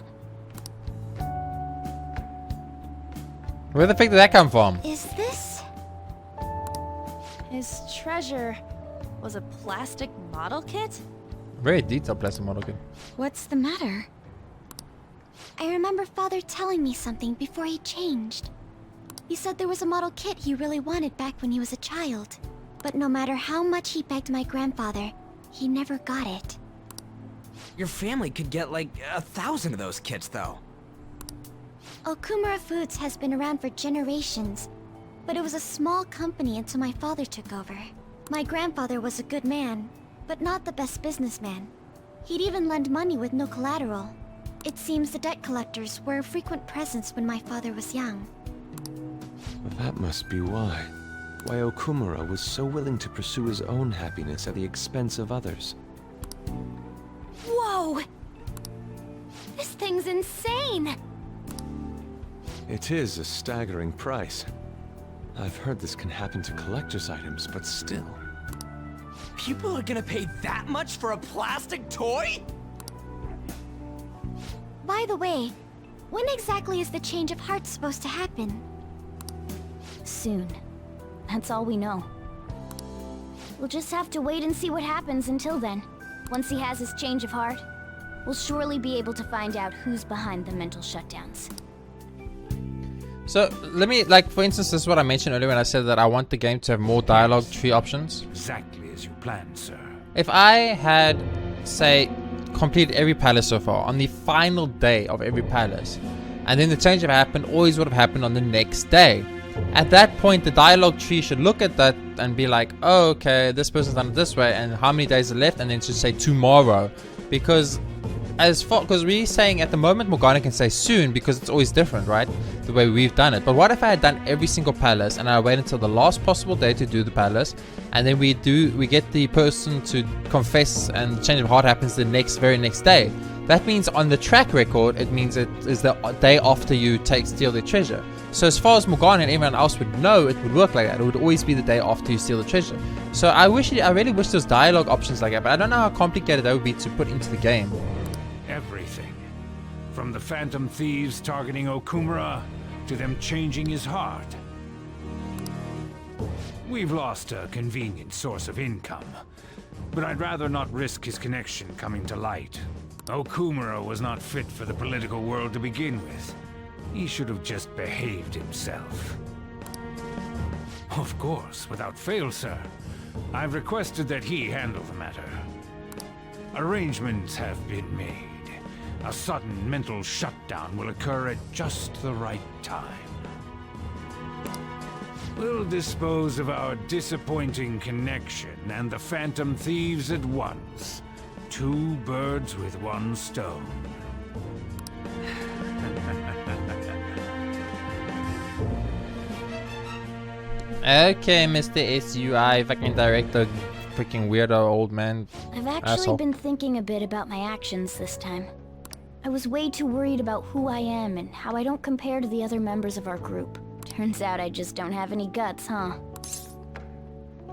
Where the fuck did that come from? Is this? His treasure was a plastic model kit? Very detailed plastic model kit. What's the matter? I remember Father telling me something before he changed. He said there was a model kit he really wanted back when he was a child. But no matter how much he begged my grandfather, he never got it. Your family could get like 1,000 of those kits, though. Okumura Foods has been around for generations, but it was a small company until my father took over. My grandfather was a good man, but not the best businessman. He'd even lend money with no collateral. It seems the debt collectors were a frequent presence when my father was young. That must be why. Why Okumura was so willing to pursue his own happiness at the expense of others. Whoa! This thing's insane! It is a staggering price. I've heard this can happen to collector's items, but still. People are gonna pay that much for a plastic toy? By the way, when exactly is the change of heart supposed to happen? Soon. That's all we know. We'll just have to wait and see what happens until then. Once he has his change of heart, we'll surely be able to find out who's behind the mental shutdowns. So let me, like, for instance, this is what I mentioned earlier when I said that I want the game to have more dialogue tree options. Exactly as you planned, sir. If I had, say, completed every palace so far on the final day of every palace, and then the change have happened, always would have happened on the next day. At that point, the dialogue tree should look at that and be like, oh, okay, this person's done it this way, and how many days are left, and then it should say tomorrow. Because we're saying at the moment Morgana can say soon because it's always different, right? The way we've done it. But what if I had done every single palace and I wait until the last possible day to do the palace, and then we get the person to confess and the change of heart happens the very next day? That means on the track record, it means it is the day after you steal the treasure. So as far as Morgana and everyone else would know, it would work like that. It would always be the day after you steal the treasure. So I really wish there was dialogue options like that, but I don't know how complicated that would be to put into the game. Everything. From the Phantom Thieves targeting Okumura, to them changing his heart. We've lost a convenient source of income, but I'd rather not risk his connection coming to light. Okumura was not fit for the political world to begin with. He should have just behaved himself. Of course, without fail, sir. I've requested that he handle the matter. Arrangements have been made. A sudden mental shutdown will occur at just the right time. We'll dispose of our disappointing connection and the Phantom Thieves at once. 2 birds with 1 stone. Okay, Mr. SUI, fucking director, freaking weirdo old man. I've actually asshole. been thinking a bit about my actions this time. I was way too worried about who I am and how I don't compare to the other members of our group. Turns out I just don't have any guts, huh?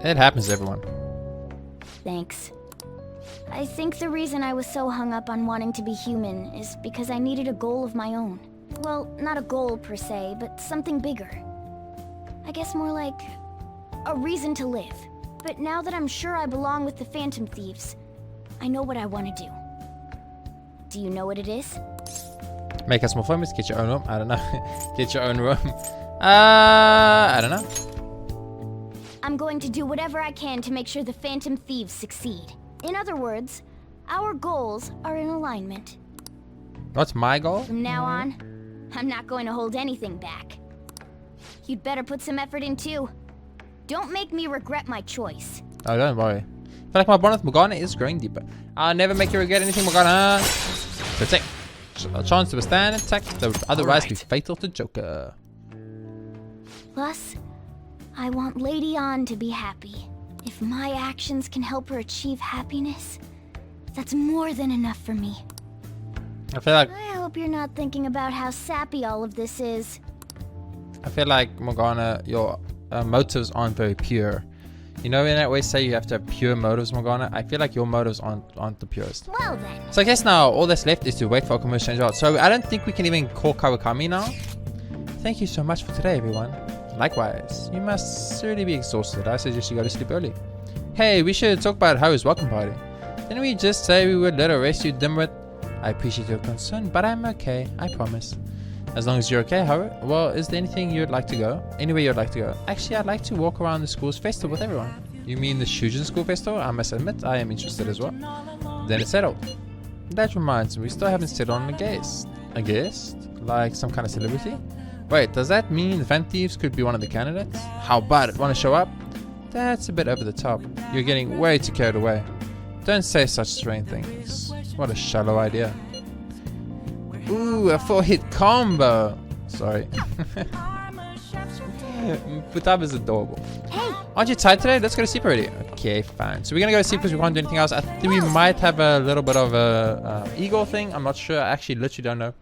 It happens to everyone. Thanks. I think the reason I was so hung up on wanting to be human is because I needed a goal of my own. Well, not a goal per se, but something bigger. I guess more like a reason to live. But now that I'm sure I belong with the Phantom Thieves, I know what I want to do. Do you know what it is? Make us more famous, get your own room. I don't know. Get your own room. I don't know. I'm going to do whatever I can to make sure the Phantom Thieves succeed. In other words, our goals are in alignment. What's my goal? From now on, I'm not going to hold anything back. You'd better put some effort in too. Don't make me regret my choice. Oh, don't worry. I feel like my bond with Morgana is growing deeper. I'll never make you regret anything, Morgana. Protect. A chance to withstand an attack that would otherwise be fatal to Joker. Plus, I want Lady Ann to be happy. If my actions can help her achieve happiness, that's more than enough for me. I feel like I hope you're not thinking about how sappy all of this is. I feel like Morgana, your motives aren't very pure. You know, in that way, say you have to have pure motives, Morgana. I feel like your motives aren't the purest. Well then. So I guess now all that's left is to wait for Okumu to change out. So I don't think we can even call Kawakami now. Thank you so much for today, everyone. Likewise, you must certainly be exhausted. I suggest you go to sleep early. Hey, we should talk about Haru's welcome party. Didn't we just say we would let her rest, you dimwit? I appreciate your concern, but I'm okay, I promise. As long as you're okay, Haru. Well, is there anything you'd like to go? Anywhere you'd like to go? Actually, I'd like to walk around the school's festival with everyone. You mean the Shujin School Festival? I must admit, I am interested as well. Then it's settled. That reminds me, we still haven't settled on a guest. A guest? Like some kind of celebrity? Wait, does that mean the Phantom Thieves could be one of the candidates? How about it? Want to show up? That's a bit over the top. You're getting way too carried away. Don't say such strange things. What a shallow idea. Ooh, a 4-hit combo. Sorry. Putab is adorable. Hey. Aren't you tired today? Let's go to sleep already. Okay, fine. So we're gonna go to sleep because we can't do anything else. I think we might have a little bit of a eagle thing. I'm not sure. I actually literally don't know.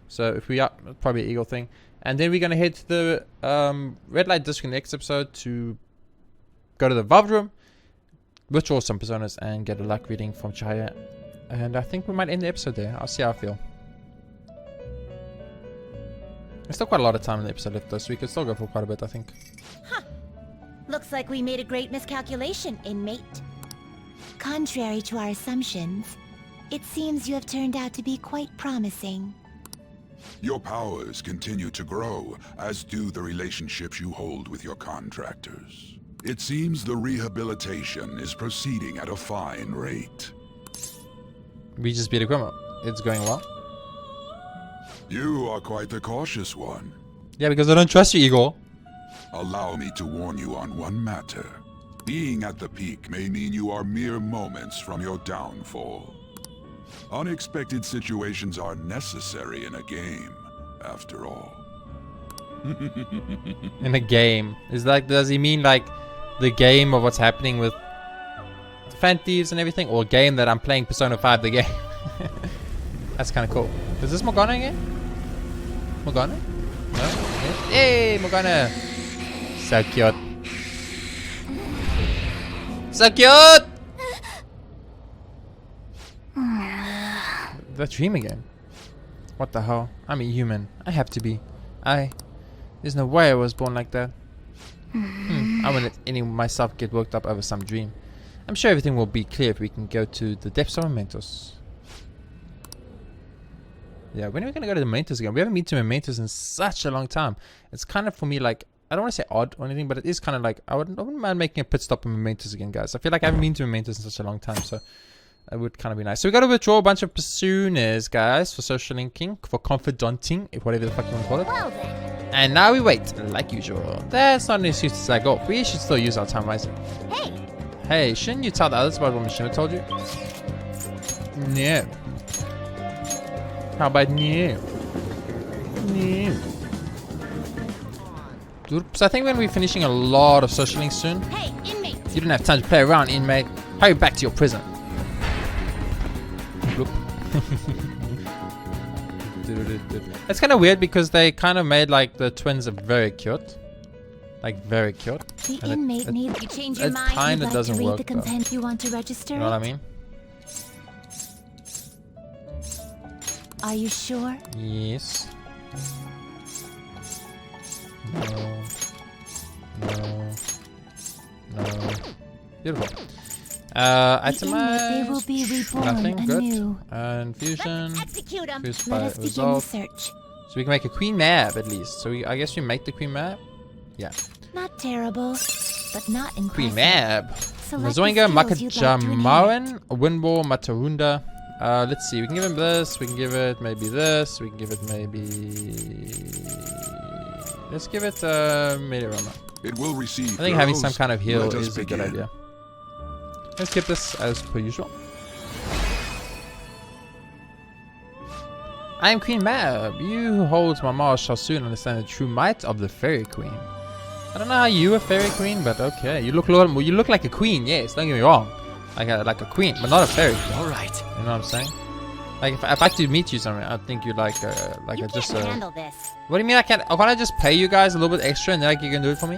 So if we are, probably an eagle thing. And then we're gonna head to the red light district next episode to go to the Valve room, withdraw some personas, and get a luck reading from Chaya. And I think we might end the episode there. I'll see how I feel. There's still quite a lot of time in the episode left though, so we could still go for quite a bit, I think. Huh. Looks like we made a great miscalculation, inmate. Contrary to our assumptions, it seems you have turned out to be quite promising. Your powers continue to grow, as do the relationships you hold with your contractors. It seems the rehabilitation is proceeding at a fine rate. We just beat a Grimo. It's going well. You are quite the cautious one. Yeah, because I don't trust you, Igor. Allow me to warn you on one matter. Being at the peak may mean you are mere moments from your downfall. Unexpected situations are necessary in a game, after all. In a game? Is like, does he mean like the game of what's happening with the Phantom Thieves and everything? Or a game that I'm playing Persona 5 the game? That's kind of cool. Is this Morgana again? Morgana? No? Yes. Hey, Morgana! So cute. So cute! The dream again. What the hell? I'm a human. I have to be. There's no way I was born like that. I won't let any myself get worked up over some dream. I'm sure everything will be clear if we can go to the depths of Mementos. Yeah, when are we going to go to the Mementos again? We haven't been to Mementos in such a long time. It's kind of, for me, like, I don't want to say odd or anything, but it is kind of like, I wouldn't mind making a pit stop in Mementos again, guys. I feel like I haven't been to Mementos in such a long time, so it would kind of be nice. So we got to withdraw a bunch of personas, guys, for social linking, for confidenting, if whatever the fuck you want to call it. Well then. And now we wait, like usual. That's not an excuse to say go. We should still use our time wisely. Hey. Hey, shouldn't you tell the others about what Mishima told you? No. How about no? No. Dude, so I think we're going to be finishing a lot of social links soon. Hey, inmate. You don't have time to play around, inmate. Hurry back to your prison. It's kind of weird because they kind of made like the twins very cute. Like very cute. The And inmate needs you change your it mind. kind You'd of like doesn't to read work the though. content. You want to register You know what I it? mean? Are you sure? Yes. No. Beautiful. They will be Itemize. reborn Nothing. Good. anew. Infusion. Execute 'em. Fused Let by us begin the result. search. So we can make a queen map at least. So I guess we make the queen map. Yeah. Not terrible, but not impressive. Queen map. Select the Mazoinga, skills you'd like to Makajamawan, Winball, Matahunda. Let's see. We can give him this. We can give it maybe this. We can give it maybe. Let's give it Meteorama. It will receive. I think having some girls. kind of heal Let us is a good begin. idea. Let's keep this as per usual. I am Queen Mab. You who holds my Mars shall soon understand the true might of the Fairy Queen. I don't know how you are Fairy Queen, but okay. You look like a queen, yes. Don't get me wrong, like a queen, but not a fairy queen. All right. You know what I'm saying? Like if I could meet you somewhere, I think you'd like just handle this. What do you mean I can't? Oh, can't I just pay you guys a little bit extra and then you can do it for me?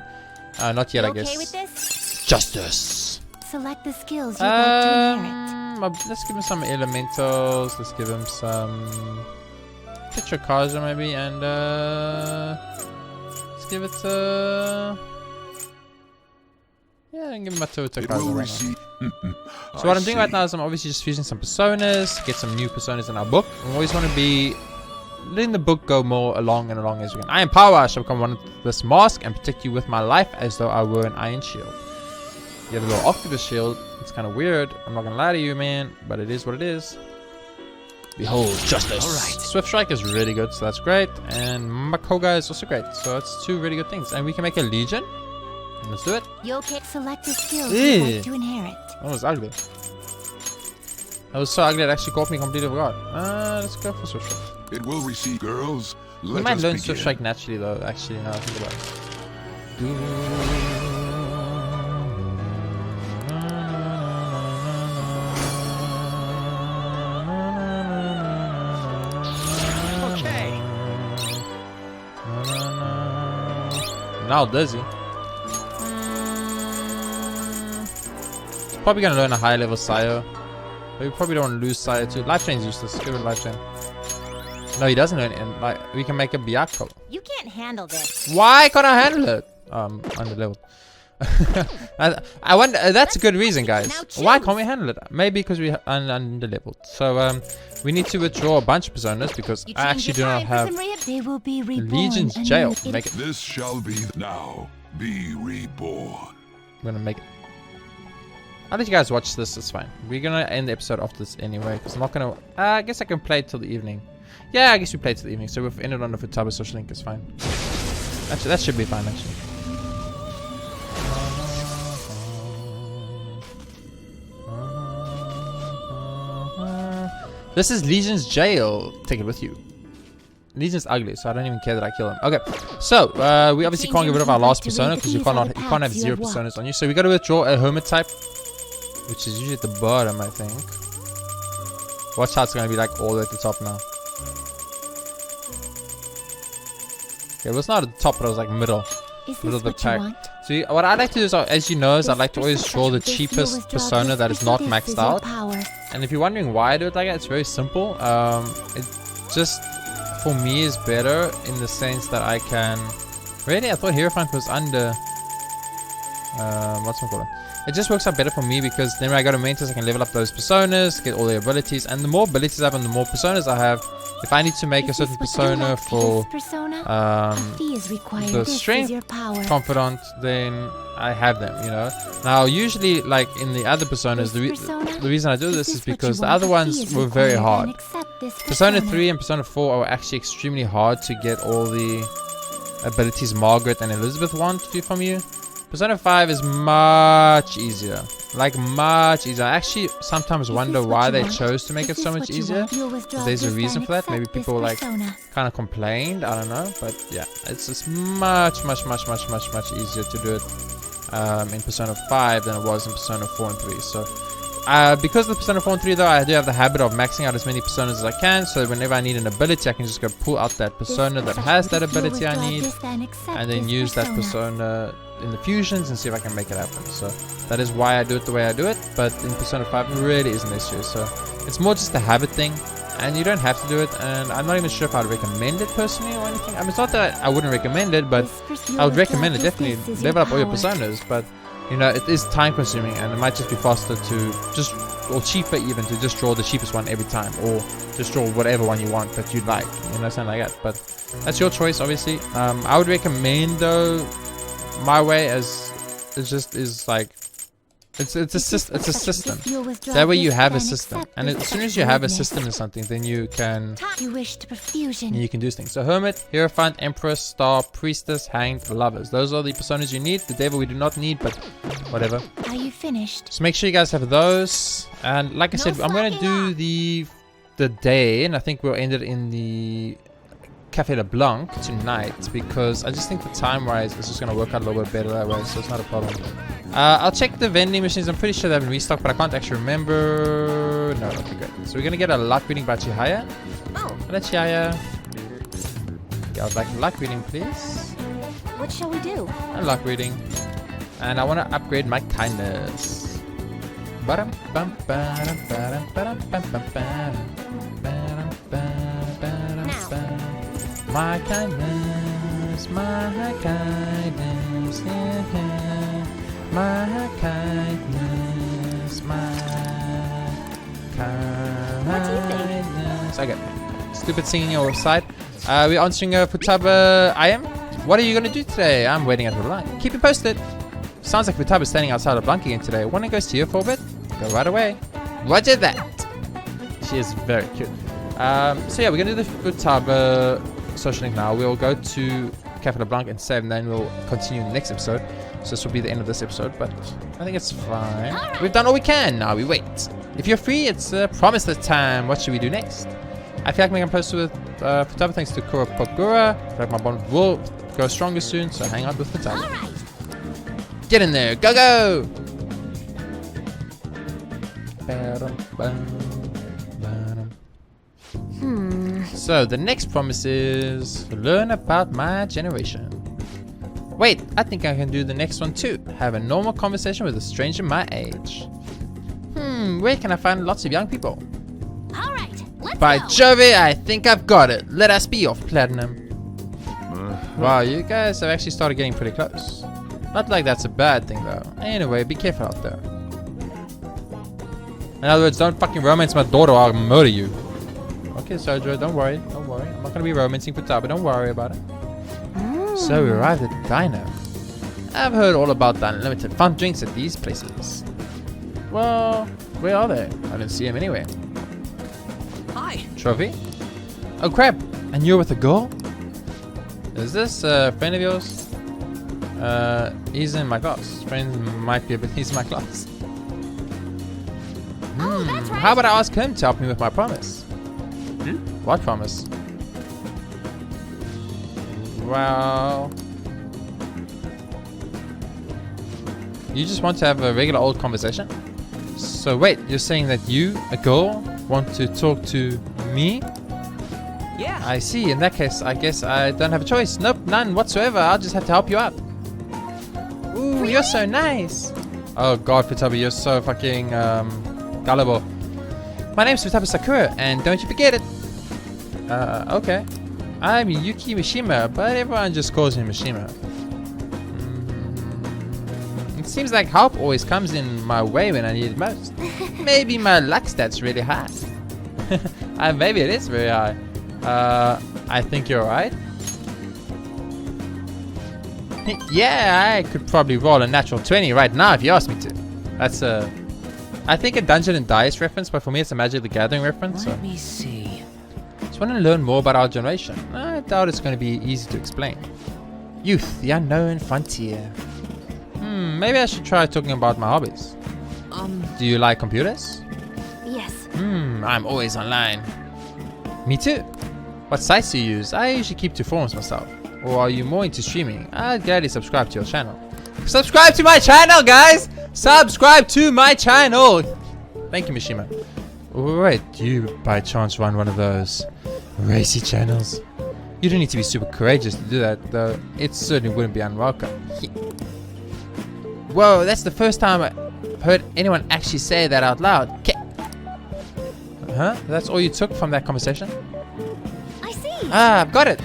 Not yet, You I guess. okay with this? Justice. Select the skills you'd like to inherit. Let's give him some elementals. Let's give him some Petrokaja maybe, and let's give it yeah, I can give him a It will Petrokaja right receive. now. So what I'm doing right now is I'm obviously just fusing some personas, get some new personas in our book. We always want to be letting the book go more along and along as we can. I am power. I shall become one of this mask and protect you with my life as though I were an iron shield. You have a little octopus shield. It's kind of weird. I'm not gonna lie to you, man, but it is what it is. Behold justice. Alright. Swift Strike is really good, so that's great. And Makoga is also great. So that's two really good things. And we can make a legion. Let's do it. You okay? Select the skills Ew. you'd like to inherit. That was ugly. That was so ugly it actually caught me completely off guard. Let's go for Swift Strike. It will receive girls. We Let might us learn begin. Swift Strike naturally though, actually, now I think about it. Okay. Now does he? Probably gonna learn a high level Sayo. But we probably don't want to lose Sayo too. Life Chain's useless. Give it Life Chain. No, he doesn't learn it. And like we can make a Byakko. You can't handle this. Why can't I handle it? Under leveled. I wonder. That's a good reason, guys. Why can't we handle it? Maybe because we under leveled. So we need to withdraw a bunch of personas because You I change actually do your not mind for have some They will be reborn Legion's anew. jail. Make it. This shall be now. Be reborn. I'm gonna make it. I'll let you guys watch this. It's fine. We're gonna end the episode after this anyway because I'm not gonna. I guess I can play it till the evening. Yeah, I guess we play it till the evening. So we've ended on the Futaba social link. It's fine. Actually, that should be fine. Actually. This is Legion's jail. Take it with you. Legion's ugly, so I don't even care that I kill him. Okay, so we obviously can't get rid of our last persona because you can't have 0 personas on you. So we got to withdraw a hermit type, which is usually at the bottom, I think. Watch how it's gonna be like all the way at the top now. Okay, it was not at the top, but it was like middle of the pack. So what I like to do is, as you know, is I like to always draw the cheapest persona that is not maxed out. And if you're wondering why I do it like that, it's very simple. It just, for me, is better in the sense that I can... Really? I thought Hierophant was under... what's it called? It just works out better for me because then when I go to Mentos, I can level up those personas, get all their abilities. And the more abilities I have and the more personas I have, if I need to make a certain persona for the strength confidant, then I have them, you know. Now, usually, like in the other personas, the reason I do this is because the other ones were very hard. Persona 3 and Persona 4 are actually extremely hard to get all the abilities Margaret and Elizabeth want from you. Persona 5 is much easier. Like, much easier. I actually sometimes wonder why they chose to make it so much easier. There's a reason for that. Maybe people, like, kind of complained. I don't know. But, yeah. It's just much easier to do it in Persona 5 than it was in Persona 4 and 3. So, Because of the Persona 4 and 3 though, I do have the habit of maxing out as many personas as I can, so whenever I need an ability I can just go pull out that persona that has that ability I need and then use that persona in the fusions and see if I can make it happen. So that is why I do it the way I do it, but in Persona 5 it really isn't an issue, so it's more just a habit thing and you don't have to do it, and I'm not even sure if I'd recommend it personally or anything. I mean, it's not that I wouldn't recommend it, but I would recommend it definitely. Level up all your personas, but you know, it is time consuming and it might just be faster to just, or cheaper even, to just draw the cheapest one every time, or just draw whatever one you want that you'd like, you know, something like that. But that's your choice, obviously. I would recommend though, my way as it just is like, it's a system. That way you have a system, and as soon as you have a system in something, then you can you can do things. So Hermit, Hierophant, Empress, Star, Priestess, Hanged, Lovers. Those are the personas you need. The Devil we do not need, but whatever. Are you finished? So make sure you guys have those. And like I said, I'm gonna do the day, and I think we'll end it in the Café LeBlanc tonight, because I just think the time-wise it's just gonna work out a little bit better that way, so it's not a problem. I'll check the vending machines. I'm pretty sure they haven't restocked, but I can't actually remember. No, okay, good. So we're gonna get a luck reading by Chihaya. Oh. Hello, Chihaya. Yeah, I would like a luck reading, please. What shall we do? A luck reading. And I want to upgrade my kindness. My kindness, my kindness, yeah. My kindness, my kindness. What do you think? Okay. Stupid singing on your side. We're answering Futaba. I am. What are you gonna do today? I'm waiting at the line. Keep it posted. Sounds like Futaba's standing outside of Blanc again today. Wanna go see her for a bit? Go right away. Roger that. She is very cute. So yeah, we're gonna do the Futaba social link now. We'll go to Café LeBlanc and save, and then we'll continue in the next episode. So this will be the end of this episode, but I think it's fine. Right. We've done all we can. Now we wait. If you're free, it's promise this time. What should we do next? I feel like making posts with Futaba thanks to Kura Pogura. I feel like my bond will grow stronger soon, so hang out with Futaba. Right. Get in there. Go, go! So the next promise is learn about my generation. Wait, I think I can do the next one too. Have a normal conversation with a stranger my age. Where can I find lots of young people? Alright, let's By go. Jove, I think I've got it. Let us be off, Platinum. Wow, you guys have actually started getting pretty close. Not like that's a bad thing though. Anyway, be careful out there. In other words, don't fucking romance my daughter or I'll murder you. Okay, Sojo, don't worry. Don't worry. I'm not gonna be romancing Futaba, don't worry about it. So we arrived at the diner. I've heard all about the unlimited fun drinks at these places. Well, where are they? I didn't see them anywhere. Hi. Trophy? Oh crap! And you're with a girl? Is this a friend of yours? He's in my class. Friends might be a bit. He's in my class. Oh, that's right. How about I ask him to help me with my promise? What promise? Well, you just want to have a regular old conversation? So wait, you're saying that you, a girl, want to talk to me? Yeah. I see. In that case, I guess I don't have a choice. Nope, none whatsoever. I'll just have to help you out. Ooh, really? You're so nice. Oh god, Futaba, you're so fucking gullible. My name's Futaba Sakura, and don't you forget it. Okay. I'm Yuki Mishima, but everyone just calls me Mishima. It seems like help always comes in my way when I need it most. Maybe my luck stat's really high. Maybe it is very high. I think you're right. Yeah, I could probably roll a natural 20 right now if you asked me to. That's I think a Dungeon and Dice reference, but for me it's a Magic the Gathering reference. Let me see. Just want to learn more about our generation. I doubt it's going to be easy to explain. Youth, the unknown frontier. Maybe I should try talking about my hobbies. Do you like computers? Yes. I'm always online. Me too. What sites do you use? I usually keep to forums myself. Or are you more into streaming? I'd gladly subscribe to your channel. Subscribe to my channel, guys! Subscribe to my channel! Thank you, Mishima. Wait, do you by chance run one of those racy channels? You don't need to be super courageous to do that, though it certainly wouldn't be unwelcome. Whoa, that's the first time I've heard anyone actually say that out loud. Huh? That's all you took from that conversation? I see. Ah, I've got it.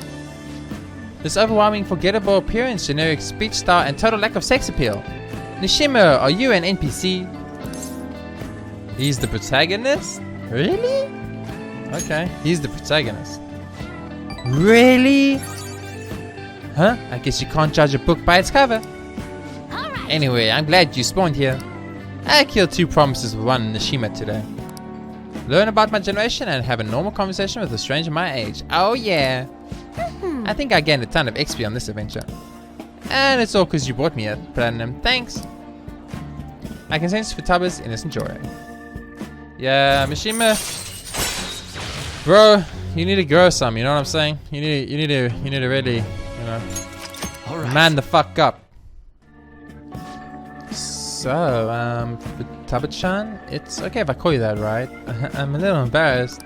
This overwhelming, forgettable appearance, generic speech style, and total lack of sex appeal. Nishima, are you an NPC? He's the protagonist? Really? Okay, he's the protagonist. Really? Huh? I guess you can't judge a book by its cover. Alright. Anyway, I'm glad you spawned here. I killed 2 promises with 1 Nishima today. Learn about my generation and have a normal conversation with a stranger my age. Oh yeah. I think I gained a ton of XP on this adventure. And it's all because you brought me a platinum. Thanks. I can sense Futaba's innocent joy. Yeah, Mishima. Bro, you need to grow some, you know what I'm saying? You need to really, you know, man the fuck up. So, Futaba-chan, it's okay if I call you that, right? I'm a little embarrassed.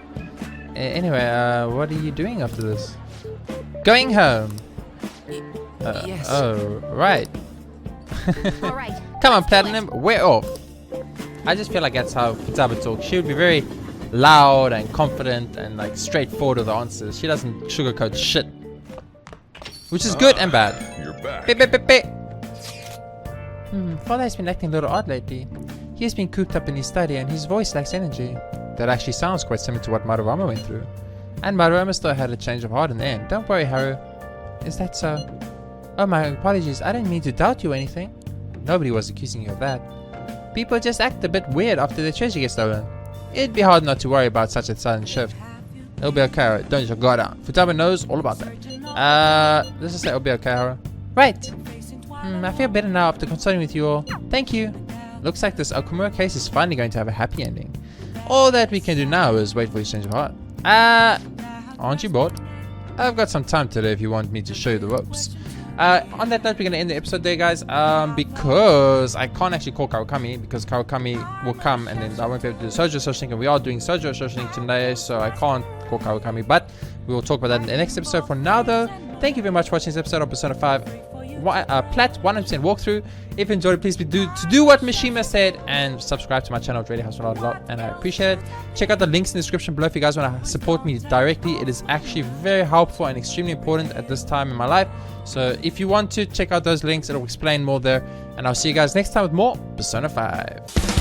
Anyway, what are you doing after this? Going home. Yes. Oh, right. Alright. Come on, Platinum, we're off. I just feel like that's how Futaba talks. She would be very loud and confident and like straightforward with the answers. She doesn't sugarcoat shit. Which is good and bad. You're back. Beep, beep, beep, beep. Father has been acting a little odd lately. He has been cooped up in his study and his voice lacks energy. That actually sounds quite similar to what Maruyama went through. And Maruyama still had a change of heart in the end. Don't worry, Haru. Is that so? Oh, my apologies. I didn't mean to doubt you or anything. Nobody was accusing you of that. People just act a bit weird after their treasure gets stolen. It'd be hard not to worry about such a sudden shift. It'll be okay, Haru. Don't you go down. Futaba knows all about that. Let's just say it'll be okay, Haru. Right. I feel better now after consulting with you all. Thank you. Looks like this Okumura case is finally going to have a happy ending. All that we can do now is wait for his change of heart. Aren't you bored? I've got some time today if you want me to show you the ropes. On that note, we're going to end the episode there, guys, because I can't actually call Kawakami, because Kawakami will come and then I won't be able to do Sojo Social Link, and we are doing Sojo Social Link today, so I can't call Kawakami, but we will talk about that in the next episode. For now, though, thank you very much for watching this episode of Persona 5 Plat 100% walkthrough. If you enjoyed it, please do what Mishima said and subscribe to my channel. It really helps me out a lot and I appreciate it. Check out the links in the description below if you guys want to support me directly. It is actually very helpful and extremely important at this time in my life. So if you want to check out those links, it'll explain more there. And I'll see you guys next time with more Persona 5.